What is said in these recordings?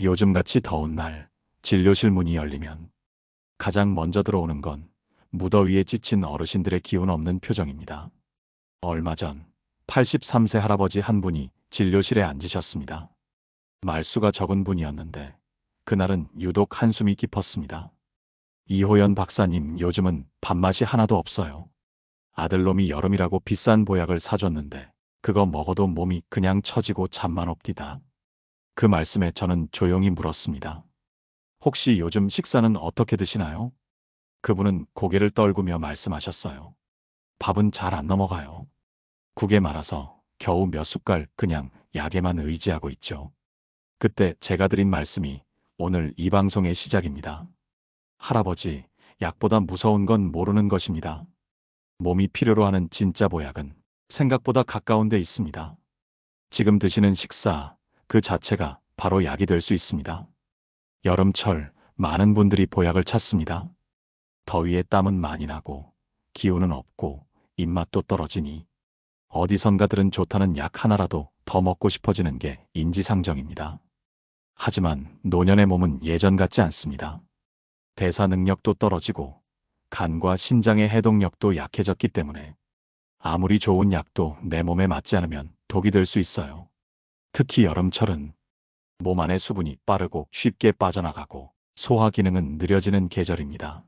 요즘같이 더운 날 진료실 문이 열리면 가장 먼저 들어오는 건 무더위에 지친 어르신들의 기운 없는 표정입니다. 얼마 전 83세 할아버지 한 분이 진료실에 앉으셨습니다. 말수가 적은 분이었는데 그날은 유독 한숨이 깊었습니다. 이호연 박사님, 요즘은 밥맛이 하나도 없어요. 아들놈이 여름이라고 비싼 보약을 사줬는데 그거 먹어도 몸이 그냥 처지고 잠만 옵디다. 그 말씀에 저는 조용히 물었습니다. 혹시 요즘 식사는 어떻게 드시나요? 그분은 고개를 떨구며 말씀하셨어요. 밥은 잘 안 넘어가요. 국에 말아서 겨우 몇 숟갈 그냥 약에만 의지하고 있죠. 그때 제가 드린 말씀이 오늘 이 방송의 시작입니다. 할아버지, 약보다 무서운 건 모르는 것입니다. 몸이 필요로 하는 진짜 보약은 생각보다 가까운 데 있습니다. 지금 드시는 식사 그 자체가 바로 약이 될 수 있습니다. 여름철 많은 분들이 보약을 찾습니다. 더위에 땀은 많이 나고 기운은 없고 입맛도 떨어지니 어디선가 들은 좋다는 약 하나라도 더 먹고 싶어지는 게 인지상정입니다. 하지만 노년의 몸은 예전 같지 않습니다. 대사 능력도 떨어지고 간과 신장의 해독력도 약해졌기 때문에 아무리 좋은 약도 내 몸에 맞지 않으면 독이 될 수 있어요. 특히 여름철은 몸 안의 수분이 빠르고 쉽게 빠져나가고 소화 기능은 느려지는 계절입니다.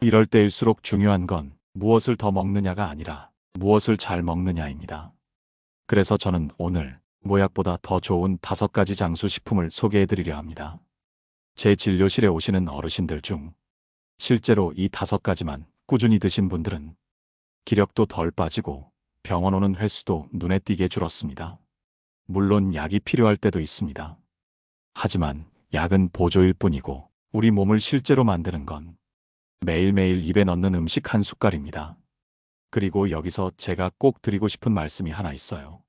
이럴 때일수록 중요한 건 무엇을 더 먹느냐가 아니라 무엇을 잘 먹느냐입니다. 그래서 저는 오늘 모약보다 더 좋은 5가지 장수 식품을 소개해드리려 합니다. 제 진료실에 오시는 어르신들 중 실제로 이 5가지만 꾸준히 드신 분들은 기력도 덜 빠지고 병원 오는 횟수도 눈에 띄게 줄었습니다. 물론 약이 필요할 때도 있습니다. 하지만 약은 보조일 뿐이고 우리 몸을 실제로 만드는 건 매일매일 입에 넣는 음식 한 숟갈입니다. 그리고 여기서 제가 꼭 드리고 싶은 말씀이 하나 있어요.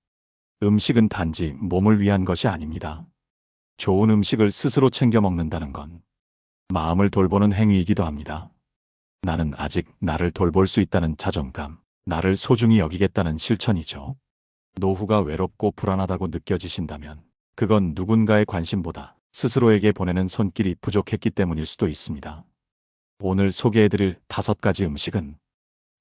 음식은 단지 몸을 위한 것이 아닙니다. 좋은 음식을 스스로 챙겨 먹는다는 건 마음을 돌보는 행위이기도 합니다. 나는 아직 나를 돌볼 수 있다는 자존감, 나를 소중히 여기겠다는 실천이죠. 노후가 외롭고 불안하다고 느껴지신다면 그건 누군가의 관심보다 스스로에게 보내는 손길이 부족했기 때문일 수도 있습니다. 오늘 소개해드릴 5가지 음식은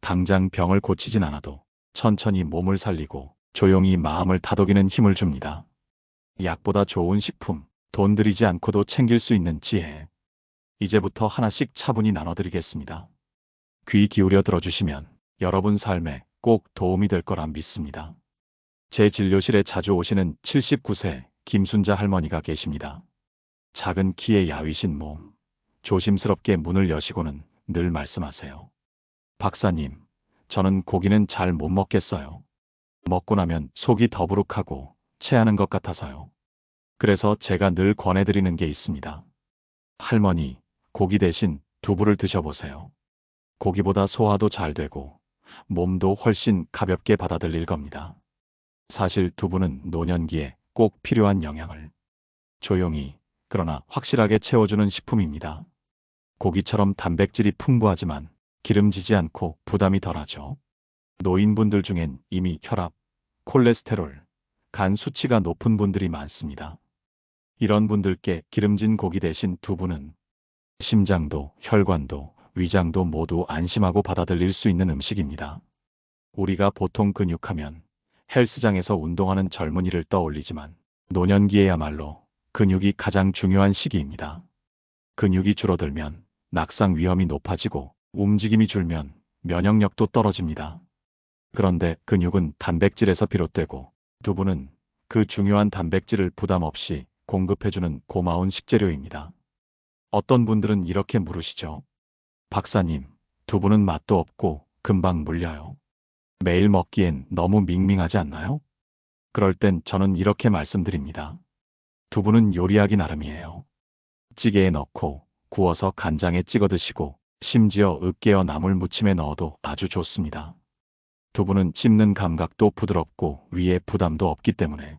당장 병을 고치진 않아도 천천히 몸을 살리고 조용히 마음을 다독이는 힘을 줍니다. 약보다 좋은 식품, 돈 들이지 않고도 챙길 수 있는 지혜. 이제부터 하나씩 차분히 나눠드리겠습니다. 귀 기울여 들어주시면 여러분 삶에 꼭 도움이 될 거라 믿습니다. 제 진료실에 자주 오시는 79세 김순자 할머니가 계십니다. 작은 키에 야위신 몸, 조심스럽게 문을 여시고는 늘 말씀하세요. 박사님, 저는 고기는 잘 못 먹겠어요. 먹고 나면 속이 더부룩하고 체하는 것 같아서요. 그래서 제가 늘 권해드리는 게 있습니다. 할머니, 고기 대신 두부를 드셔보세요. 고기보다 소화도 잘 되고 몸도 훨씬 가볍게 받아들일 겁니다. 사실 두부는 노년기에 꼭 필요한 영양을 조용히 그러나 확실하게 채워주는 식품입니다. 고기처럼 단백질이 풍부하지만 기름지지 않고 부담이 덜하죠. 노인분들 중엔 이미 혈압, 콜레스테롤, 간 수치가 높은 분들이 많습니다. 이런 분들께 기름진 고기 대신 두부는 심장도, 혈관도, 위장도 모두 안심하고 받아들일 수 있는 음식입니다. 우리가 보통 근육하면 헬스장에서 운동하는 젊은이를 떠올리지만 노년기에야말로 근육이 가장 중요한 시기입니다. 근육이 줄어들면 낙상 위험이 높아지고 움직임이 줄면 면역력도 떨어집니다. 그런데 근육은 단백질에서 비롯되고 두부는 그 중요한 단백질을 부담 없이 공급해주는 고마운 식재료입니다. 어떤 분들은 이렇게 물으시죠. 박사님, 두부는 맛도 없고 금방 물려요. 매일 먹기엔 너무 밍밍하지 않나요? 그럴 땐 저는 이렇게 말씀드립니다. 두부는 요리하기 나름이에요. 찌개에 넣고 구워서 간장에 찍어 드시고 심지어 으깨어 나물 무침에 넣어도 아주 좋습니다. 두부는 씹는 감각도 부드럽고 위에 부담도 없기 때문에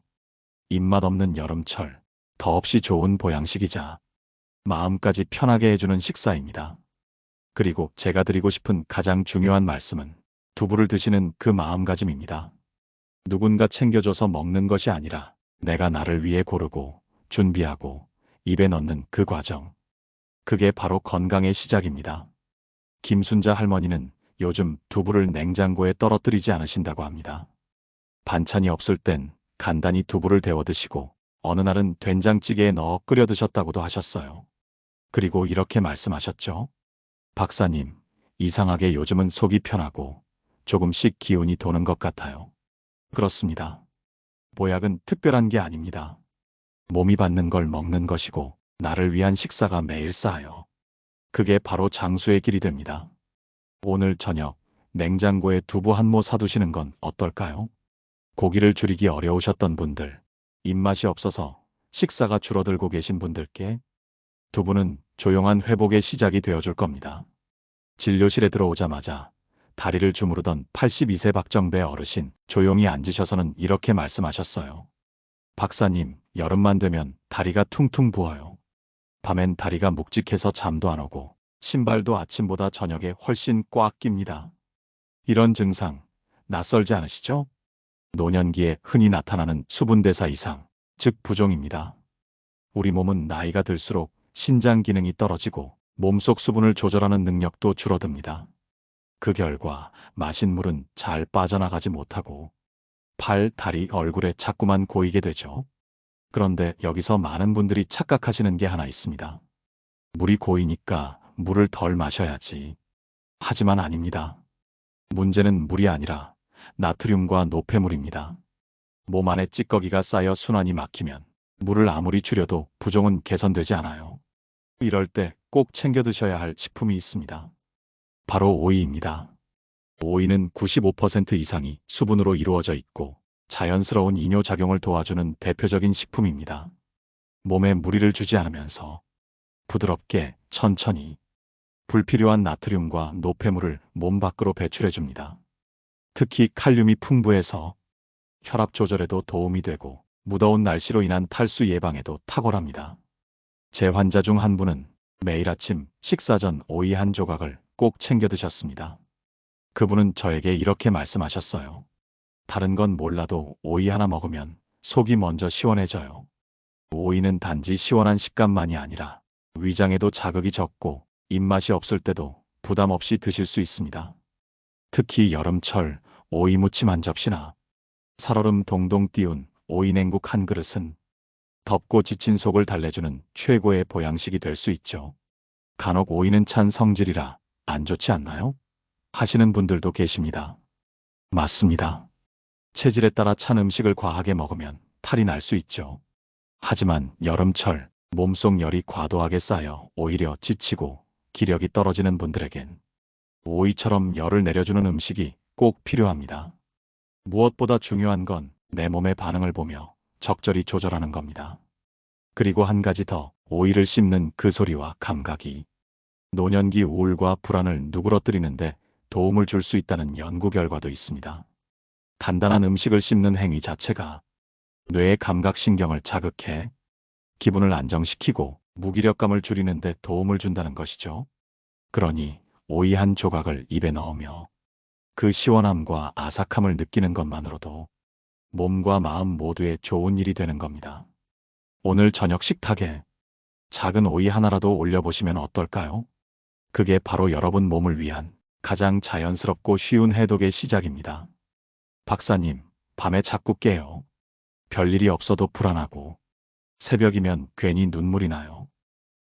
입맛 없는 여름철 더없이 좋은 보양식이자 마음까지 편하게 해주는 식사입니다. 그리고 제가 드리고 싶은 가장 중요한 말씀은 두부를 드시는 그 마음가짐입니다. 누군가 챙겨줘서 먹는 것이 아니라 내가 나를 위해 고르고 준비하고 입에 넣는 그 과정. 그게 바로 건강의 시작입니다. 김순자 할머니는 요즘 두부를 냉장고에 떨어뜨리지 않으신다고 합니다. 반찬이 없을 땐 간단히 두부를 데워 드시고 어느 날은 된장찌개에 넣어 끓여 드셨다고도 하셨어요. 그리고 이렇게 말씀하셨죠. 박사님, 이상하게 요즘은 속이 편하고 조금씩 기운이 도는 것 같아요. 그렇습니다. 보약은 특별한 게 아닙니다. 몸이 받는 걸 먹는 것이고 나를 위한 식사가 매일 쌓여. 그게 바로 장수의 길이 됩니다. 오늘 저녁 냉장고에 두부 한 모 사두시는 건 어떨까요? 고기를 줄이기 어려우셨던 분들, 입맛이 없어서 식사가 줄어들고 계신 분들께 두부는 조용한 회복의 시작이 되어줄 겁니다. 진료실에 들어오자마자 다리를 주무르던 82세 박정배 어르신 조용히 앉으셔서는 이렇게 말씀하셨어요. 박사님, 여름만 되면 다리가 퉁퉁 부어요. 밤엔 다리가 묵직해서 잠도 안 오고 신발도 아침보다 저녁에 훨씬 꽉 낍니다. 이런 증상 낯설지 않으시죠? 노년기에 흔히 나타나는 수분대사 이상, 즉 부종입니다. 우리 몸은 나이가 들수록 신장 기능이 떨어지고 몸속 수분을 조절하는 능력도 줄어듭니다. 그 결과 마신 물은 잘 빠져나가지 못하고 팔, 다리, 얼굴에 자꾸만 고이게 되죠. 그런데 여기서 많은 분들이 착각하시는 게 하나 있습니다. 물이 고이니까 물을 덜 마셔야지. 하지만 아닙니다. 문제는 물이 아니라 나트륨과 노폐물입니다. 몸 안에 찌꺼기가 쌓여 순환이 막히면 물을 아무리 줄여도 부종은 개선되지 않아요. 이럴 때 꼭 챙겨 드셔야 할 식품이 있습니다. 바로 오이입니다. 오이는 95% 이상이 수분으로 이루어져 있고 자연스러운 이뇨작용을 도와주는 대표적인 식품입니다. 몸에 무리를 주지 않으면서 부드럽게 천천히 불필요한 나트륨과 노폐물을 몸 밖으로 배출해줍니다. 특히 칼륨이 풍부해서 혈압 조절에도 도움이 되고 무더운 날씨로 인한 탈수 예방에도 탁월합니다. 제 환자 중 한 분은 매일 아침 식사 전 오이 한 조각을 꼭 챙겨 드셨습니다. 그분은 저에게 이렇게 말씀하셨어요. 다른 건 몰라도 오이 하나 먹으면 속이 먼저 시원해져요. 오이는 단지 시원한 식감만이 아니라 위장에도 자극이 적고 입맛이 없을 때도 부담 없이 드실 수 있습니다. 특히 여름철 오이 무침 한 접시나 살얼음 동동 띄운 오이 냉국 한 그릇은 덥고 지친 속을 달래주는 최고의 보양식이 될 수 있죠. 간혹 오이는 찬 성질이라 안 좋지 않나요? 하시는 분들도 계십니다. 맞습니다. 체질에 따라 찬 음식을 과하게 먹으면 탈이 날 수 있죠. 하지만 여름철 몸속 열이 과도하게 쌓여 오히려 지치고 기력이 떨어지는 분들에겐 오이처럼 열을 내려주는 음식이 꼭 필요합니다. 무엇보다 중요한 건 내 몸의 반응을 보며 적절히 조절하는 겁니다. 그리고 한 가지 더, 오이를 씹는 그 소리와 감각이 노년기 우울과 불안을 누그러뜨리는데 도움을 줄 수 있다는 연구 결과도 있습니다. 단단한 음식을 씹는 행위 자체가 뇌의 감각신경을 자극해 기분을 안정시키고 무기력감을 줄이는 데 도움을 준다는 것이죠. 그러니 오이 한 조각을 입에 넣으며 그 시원함과 아삭함을 느끼는 것만으로도 몸과 마음 모두에 좋은 일이 되는 겁니다. 오늘 저녁 식탁에 작은 오이 하나라도 올려보시면 어떨까요? 그게 바로 여러분 몸을 위한 가장 자연스럽고 쉬운 해독의 시작입니다. 박사님, 밤에 자꾸 깨요. 별일이 없어도 불안하고 새벽이면 괜히 눈물이 나요.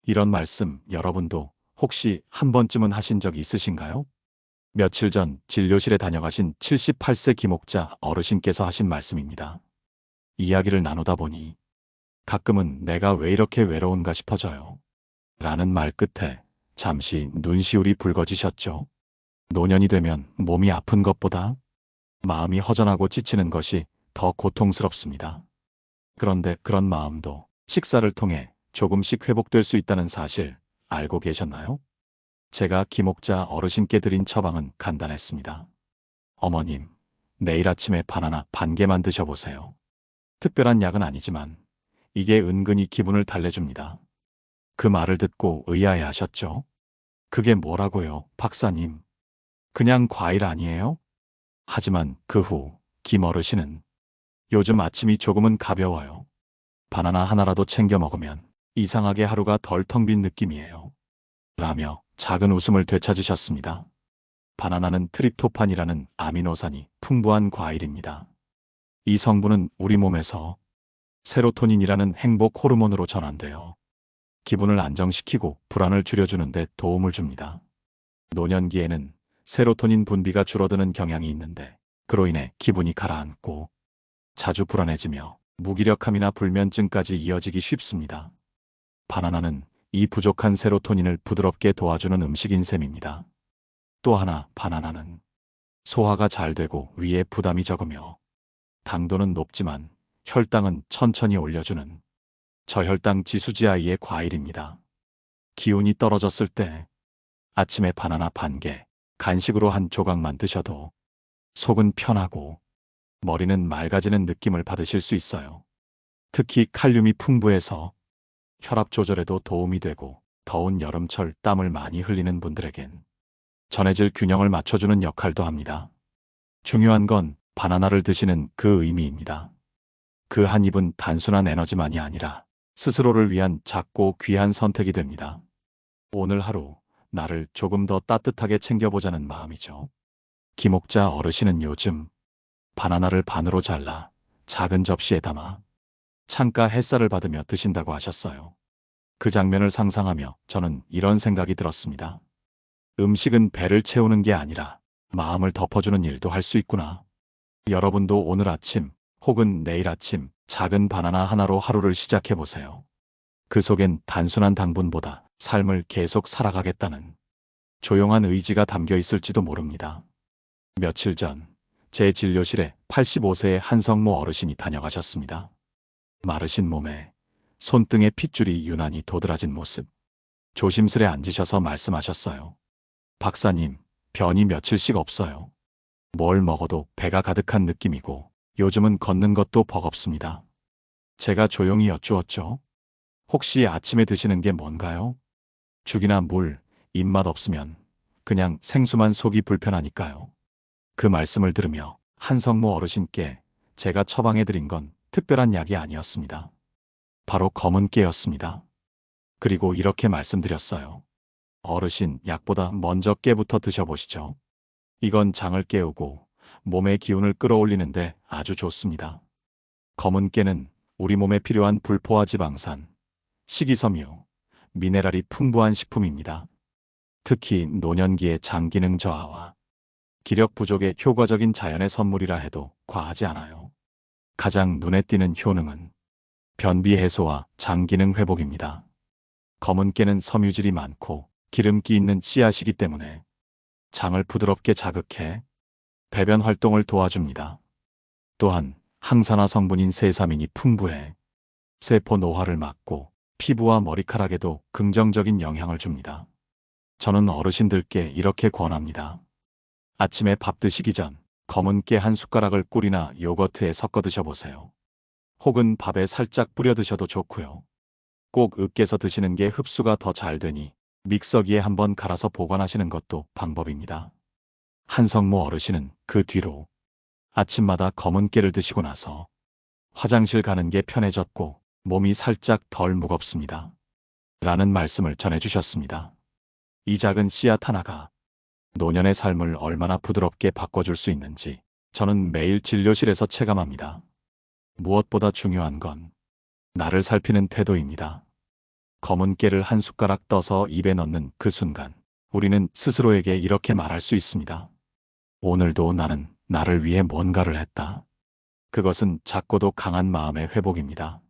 이런 말씀 여러분도 혹시 한 번쯤은 하신 적 있으신가요? 며칠 전 진료실에 다녀가신 78세 김옥자 어르신께서 하신 말씀입니다. 이야기를 나누다 보니 가끔은 내가 왜 이렇게 외로운가 싶어져요. 라는 말 끝에 잠시 눈시울이 붉어지셨죠. 노년이 되면 몸이 아픈 것보다 마음이 허전하고 지치는 것이 더 고통스럽습니다. 그런데 그런 마음도 식사를 통해 조금씩 회복될 수 있다는 사실 알고 계셨나요? 제가 김옥자 어르신께 드린 처방은 간단했습니다. 어머님, 내일 아침에 바나나 반 개만 드셔보세요. 특별한 약은 아니지만 이게 은근히 기분을 달래줍니다. 그 말을 듣고 의아해 하셨죠? 그게 뭐라고요, 박사님? 그냥 과일 아니에요? 하지만 그 후 김 어르신은 요즘 아침이 조금은 가벼워요. 바나나 하나라도 챙겨 먹으면 이상하게 하루가 덜 텅 빈 느낌이에요. 라며 작은 웃음을 되찾으셨습니다. 바나나는 트립토판이라는 아미노산이 풍부한 과일입니다. 이 성분은 우리 몸에서 세로토닌이라는 행복 호르몬으로 전환되어 기분을 안정시키고 불안을 줄여주는 데 도움을 줍니다. 노년기에는 세로토닌 분비가 줄어드는 경향이 있는데 그로 인해 기분이 가라앉고 자주 불안해지며 무기력함이나 불면증까지 이어지기 쉽습니다. 바나나는 이 부족한 세로토닌을 부드럽게 도와주는 음식인 셈입니다. 또 하나, 바나나는 소화가 잘 되고 위에 부담이 적으며 당도는 높지만 혈당은 천천히 올려주는 저혈당 지수지아이의 과일입니다. 기운이 떨어졌을 때 아침에 바나나 반 개, 간식으로 한 조각만 드셔도 속은 편하고 머리는 맑아지는 느낌을 받으실 수 있어요. 특히 칼륨이 풍부해서 혈압 조절에도 도움이 되고 더운 여름철 땀을 많이 흘리는 분들에겐 전해질 균형을 맞춰주는 역할도 합니다. 중요한 건 바나나를 드시는 그 의미입니다. 그 한 입은 단순한 에너지만이 아니라 스스로를 위한 작고 귀한 선택이 됩니다. 오늘 하루 나를 조금 더 따뜻하게 챙겨보자는 마음이죠. 김옥자 어르신은 요즘 바나나를 반으로 잘라 작은 접시에 담아 창가 햇살을 받으며 드신다고 하셨어요. 그 장면을 상상하며 저는 이런 생각이 들었습니다. 음식은 배를 채우는 게 아니라 마음을 덮어주는 일도 할 수 있구나. 여러분도 오늘 아침 혹은 내일 아침 작은 바나나 하나로 하루를 시작해 보세요. 그 속엔 단순한 당분보다 삶을 계속 살아가겠다는 조용한 의지가 담겨 있을지도 모릅니다. 며칠 전 제 진료실에 85세의 한성모 어르신이 다녀가셨습니다. 마르신 몸에 손등에 핏줄이 유난히 도드라진 모습. 조심스레 앉으셔서 말씀하셨어요. 박사님, 변이 며칠씩 없어요. 뭘 먹어도 배가 가득한 느낌이고 요즘은 걷는 것도 버겁습니다. 제가 조용히 여쭈었죠. 혹시 아침에 드시는 게 뭔가요? 죽이나 물, 입맛 없으면 그냥 생수만 속이 불편하니까요. 그 말씀을 들으며 한성모 어르신께 제가 처방해드린 건 특별한 약이 아니었습니다. 바로 검은 깨였습니다. 그리고 이렇게 말씀드렸어요. 어르신, 약보다 먼저 깨부터 드셔보시죠. 이건 장을 깨우고 몸의 기운을 끌어올리는데 아주 좋습니다. 검은 깨는 우리 몸에 필요한 불포화 지방산, 식이섬유, 미네랄이 풍부한 식품입니다. 특히 노년기의 장 기능 저하와 기력 부족에 효과적인 자연의 선물이라 해도 과하지 않아요. 가장 눈에 띄는 효능은 변비 해소와 장 기능 회복입니다. 검은 깨는 섬유질이 많고 기름기 있는 씨앗이기 때문에 장을 부드럽게 자극해 배변 활동을 도와줍니다. 또한 항산화 성분인 세사민이 풍부해 세포 노화를 막고 피부와 머리카락에도 긍정적인 영향을 줍니다. 저는 어르신들께 이렇게 권합니다. 아침에 밥 드시기 전 검은 깨 한 숟가락을 꿀이나 요거트에 섞어 드셔보세요. 혹은 밥에 살짝 뿌려 드셔도 좋고요. 꼭 으깨서 드시는 게 흡수가 더 잘 되니 믹서기에 한번 갈아서 보관하시는 것도 방법입니다. 한성모 어르신은 그 뒤로 아침마다 검은 깨를 드시고 나서 화장실 가는 게 편해졌고 몸이 살짝 덜 무겁습니다. 라는 말씀을 전해주셨습니다. 이 작은 씨앗 하나가 노년의 삶을 얼마나 부드럽게 바꿔줄 수 있는지 저는 매일 진료실에서 체감합니다. 무엇보다 중요한 건 나를 살피는 태도입니다. 검은 깨를 한 숟가락 떠서 입에 넣는 그 순간 우리는 스스로에게 이렇게 말할 수 있습니다. 오늘도 나는 나를 위해 뭔가를 했다. 그것은 작고도 강한 마음의 회복입니다.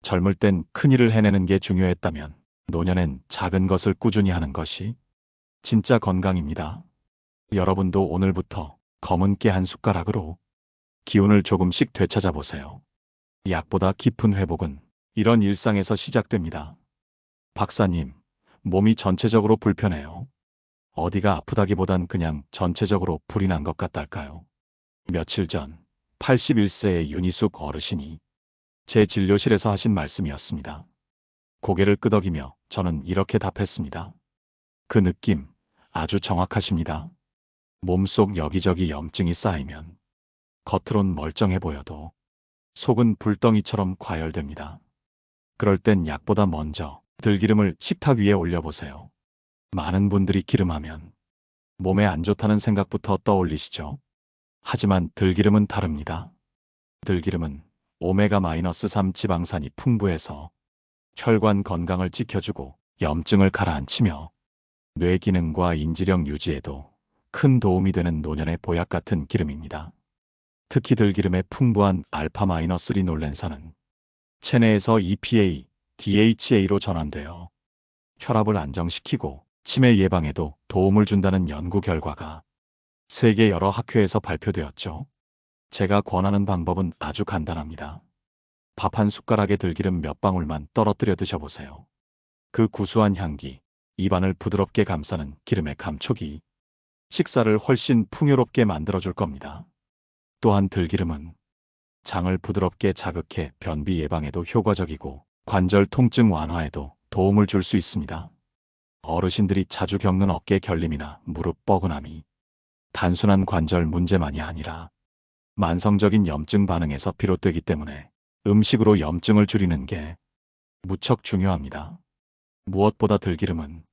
젊을 땐 큰일을 해내는 게 중요했다면 노년엔 작은 것을 꾸준히 하는 것이 진짜 건강입니다. 여러분도 오늘부터 검은 깨 한 숟가락으로 기운을 조금씩 되찾아 보세요. 약보다 깊은 회복은 이런 일상에서 시작됩니다. 박사님, 몸이 전체적으로 불편해요. 어디가 아프다기보단 그냥 전체적으로 불이 난 것 같달까요? 며칠 전 81세의 윤희숙 어르신이 제 진료실에서 하신 말씀이었습니다. 고개를 끄덕이며 저는 이렇게 답했습니다. 그 느낌 아주 정확하십니다. 몸속 여기저기 염증이 쌓이면 겉으론 멀쩡해 보여도 속은 불덩이처럼 과열됩니다. 그럴 땐 약보다 먼저 들기름을 식탁 위에 올려보세요. 많은 분들이 기름하면 몸에 안 좋다는 생각부터 떠올리시죠? 하지만 들기름은 다릅니다. 들기름은 오메가-3 지방산이 풍부해서 혈관 건강을 지켜주고 염증을 가라앉히며 뇌 기능과 인지력 유지에도 큰 도움이 되는 노년의 보약 같은 기름입니다. 특히 들기름의 풍부한 알파-리놀렌산은 체내에서 EPA, DHA로 전환되어 혈압을 안정시키고 치매 예방에도 도움을 준다는 연구 결과가 세계 여러 학회에서 발표되었죠. 제가 권하는 방법은 아주 간단합니다. 밥 한 숟가락에 들기름 몇 방울만 떨어뜨려 드셔보세요. 그 구수한 향기, 입안을 부드럽게 감싸는 기름의 감촉이 식사를 훨씬 풍요롭게 만들어줄 겁니다. 또한 들기름은 장을 부드럽게 자극해 변비 예방에도 효과적이고 관절 통증 완화에도 도움을 줄 수 있습니다. 어르신들이 자주 겪는 어깨 결림이나 무릎 뻐근함이 단순한 관절 문제만이 아니라 만성적인 염증 반응에서 비롯되기 때문에 음식으로 염증을 줄이는 게 무척 중요합니다. 무엇보다 들기름은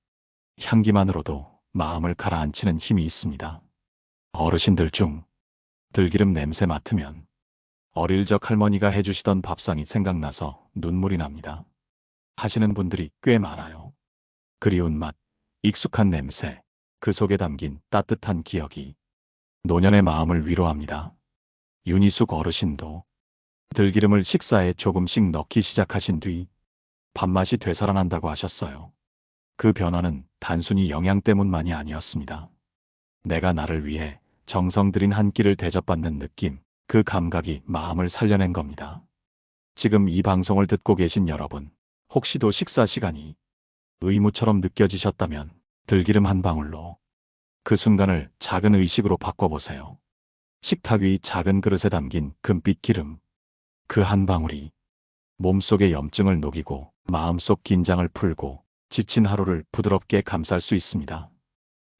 향기만으로도 마음을 가라앉히는 힘이 있습니다. 어르신들 중 들기름 냄새 맡으면 어릴 적 할머니가 해주시던 밥상이 생각나서 눈물이 납니다. 하시는 분들이 꽤 많아요. 그리운 맛, 익숙한 냄새, 그 속에 담긴 따뜻한 기억이 노년의 마음을 위로합니다. 윤희숙 어르신도 들기름을 식사에 조금씩 넣기 시작하신 뒤 밥맛이 되살아난다고 하셨어요. 그 변화는 단순히 영양 때문만이 아니었습니다. 내가 나를 위해 정성 들인 한 끼를 대접받는 느낌, 그 감각이 마음을 살려낸 겁니다. 지금 이 방송을 듣고 계신 여러분, 혹시도 식사 시간이 의무처럼 느껴지셨다면 들기름 한 방울로 그 순간을 작은 의식으로 바꿔보세요. 식탁 위 작은 그릇에 담긴 금빛 기름, 그 한 방울이 몸속의 염증을 녹이고 마음속 긴장을 풀고 지친 하루를 부드럽게 감쌀 수 있습니다.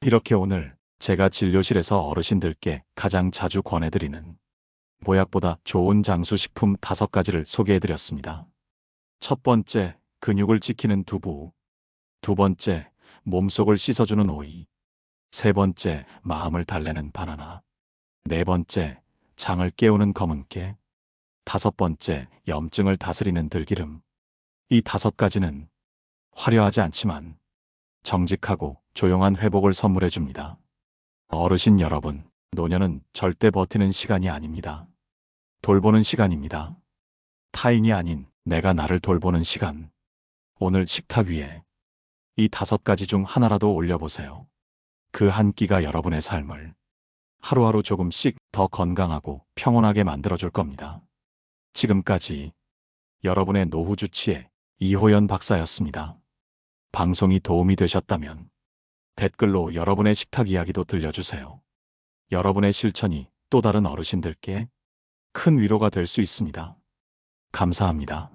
이렇게 오늘 제가 진료실에서 어르신들께 가장 자주 권해드리는 보약보다 좋은 장수식품 5가지를 소개해드렸습니다. 첫 번째, 근육을 지키는 두부. 두 번째, 몸속을 씻어주는 오이. 세 번째, 마음을 달래는 바나나. 네 번째, 장을 깨우는 검은깨. 다섯 번째, 염증을 다스리는 들기름. 이 5가지는 화려하지 않지만 정직하고 조용한 회복을 선물해 줍니다. 어르신 여러분, 노년은 절대 버티는 시간이 아닙니다. 돌보는 시간입니다. 타인이 아닌 내가 나를 돌보는 시간. 오늘 식탁 위에 이 5가지 중 하나라도 올려보세요. 그 한 끼가 여러분의 삶을 하루하루 조금씩 더 건강하고 평온하게 만들어줄 겁니다. 지금까지 여러분의 노후 주치의 이호연 박사였습니다. 방송이 도움이 되셨다면 댓글로 여러분의 식탁 이야기도 들려주세요. 여러분의 실천이 또 다른 어르신들께 큰 위로가 될 수 있습니다. 감사합니다.